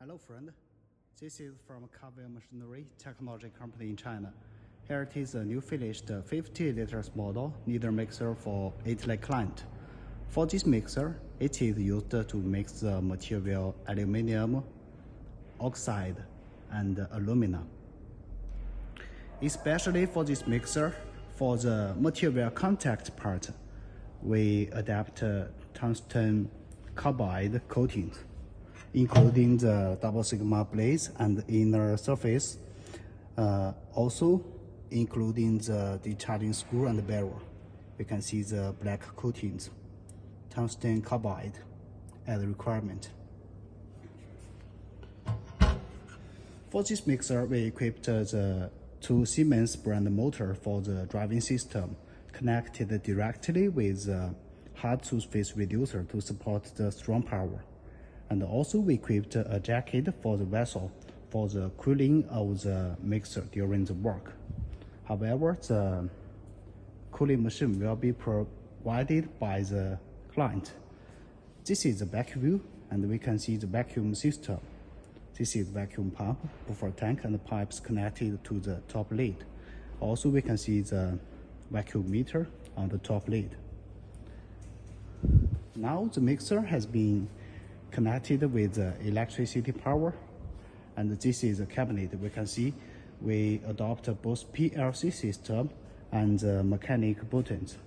Hello friend, this is from Carvel Machinery Technology Company in China. Here it is a new finished 50 liters model Kneader mixer for Italy client. For this mixer, it is used to mix the material aluminum, oxide, and alumina. Especially for this mixer, for the material contact part, we adapt tungsten carbide coatings, including the double sigma blades and inner surface, also including the discharging screw and barrel. You can see the black coatings, tungsten carbide as a requirement. For this mixer, we equipped the 2 Siemens brand motor for the driving system, connected directly with the hard surface reducer to support the strong power. And also we equipped a jacket for the vessel for the cooling of the mixer during the work. However, the cooling machine will be provided by the client. This is the back view, and we can see the vacuum system. This is vacuum pump, buffer tank, and pipes connected to the top lid. Also, we can see the vacuum meter on the top lid. Now the mixer has been connected with electricity power, and this is a cabinet. We can see we adopt both PLC system and mechanic buttons.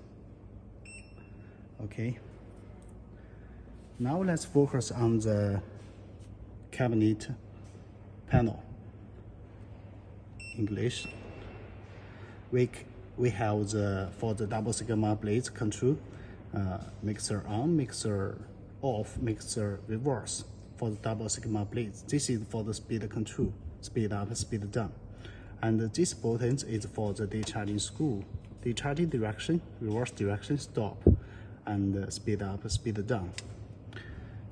Okay, now let's focus on the cabinet panel. English. We have for the double sigma blades control, mixer on, mixer off, mixer reverse for the double sigma blades. This is for the speed control, speed up, speed down. And this button is for the discharging screw, discharging direction, reverse direction, stop, and speed up, speed down.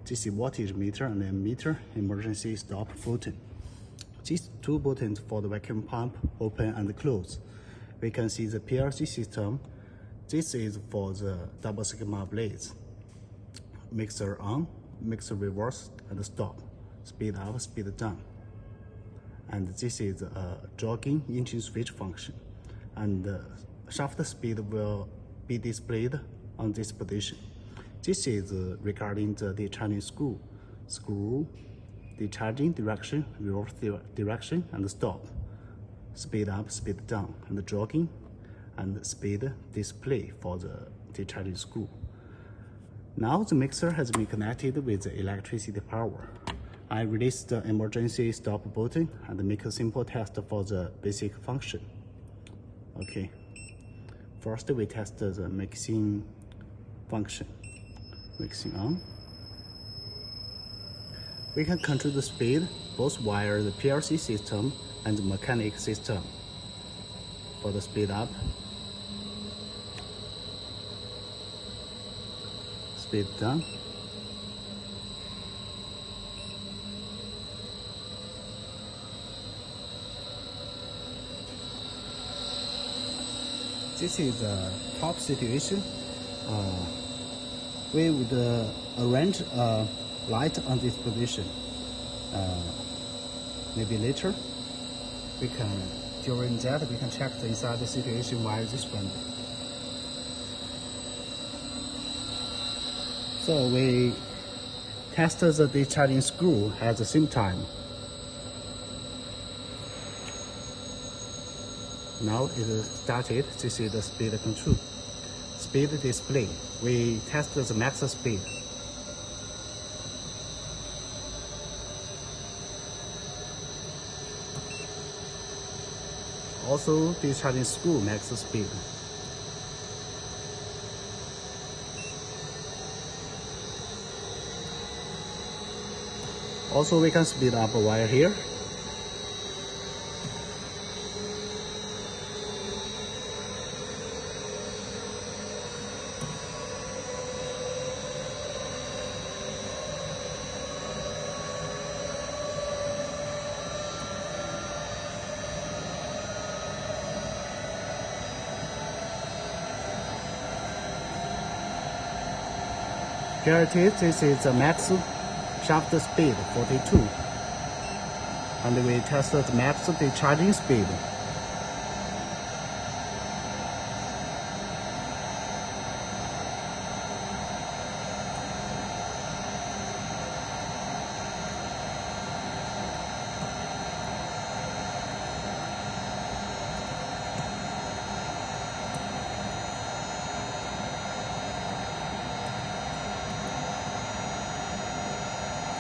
This is voltage meter and ammeter, emergency stop button. These 2 buttons for the vacuum pump, open and close. We can see the PLC system. This is for the double sigma blades. Mixer on, mixer reverse, and stop, speed up, speed down. And this is a jogging engine switch function, and shaft speed will be displayed on this position. This is regarding the discharging screw, discharging direction, reverse direction, and stop, speed up, speed down, and jogging, and speed display for the discharging screw. Now the mixer has been connected with the electricity power. I released the emergency stop button and make a simple test for the basic function. Okay, first we test the mixing function. Mixing on. We can control the speed both via the PLC system and the mechanic system. For the speed up, speed down, this is a top situation. We would arrange a light on this position. Maybe later, during that we can check the inside the situation via this one. So we test the discharging screw at the same time. Now it is started. This is the speed control. Speed display. We test the max speed. Also discharging screw max speed. Also we can speed up a wire here. Here it is. This is the max shaft speed 42. And we test the max discharging speed.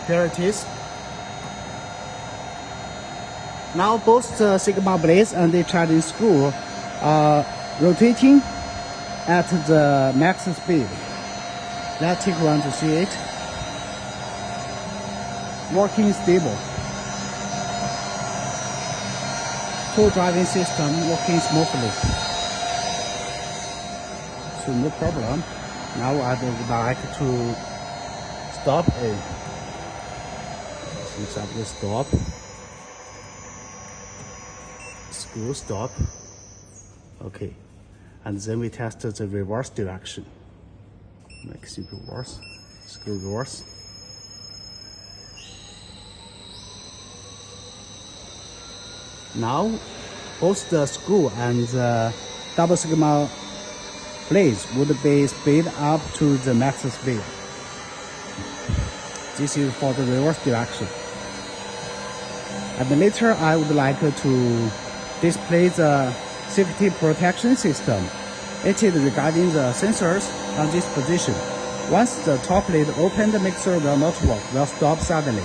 Here it is. Now both the sigma blades and the charging screw are rotating at the max speed. Let's take one to see it. Working stable. Full driving system working smoothly. So no problem. Now I would like to stop it. Example stop. Screw stop. Okay. And then we test the reverse direction. Make it reverse. Screw reverse. Now both the screw and the double sigma blades would be speed up to the max speed. This is for the reverse direction. And later I would like to display the safety protection system. It is regarding the sensors on this position. Once the top lid open, the mixer will not work, will stop suddenly.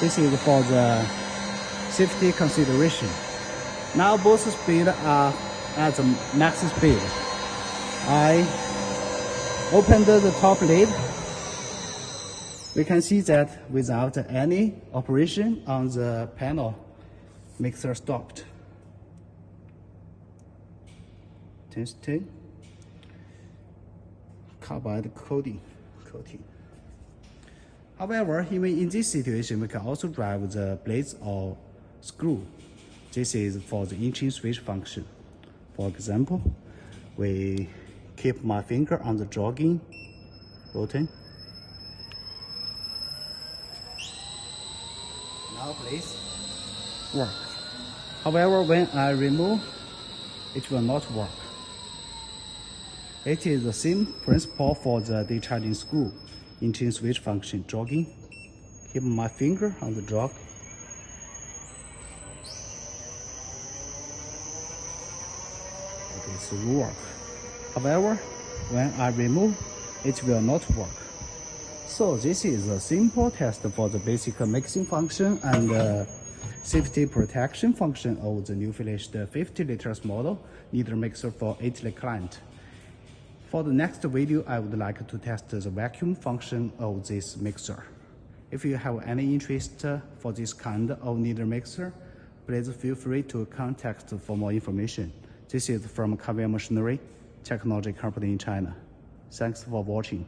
This is for the safety consideration. Now both speeds are at the max speed. I opened the top lid. We can see that without any operation on the panel, mixer stopped. Testing. Carbide coating. However, even in this situation, we can also drive the blades or screw. This is for the engine switch function. For example, we keep my finger on the jogging button. Now please work. However, when I remove, it will not work. It is the same principle for the discharging screw, engine switch function, jogging. Keep my finger on the jog. Okay, so it will work. However, when I remove, it will not work. So this is a simple test for the basic mixing function and safety protection function of the new finished 50 liters model Kneader mixer for Italy client. For the next video, I would like to test the vacuum function of this mixer. If you have any interest for this kind of Kneader mixer, please feel free to contact for more information. This is from Kneader Machinery, technology company in China. Thanks for watching.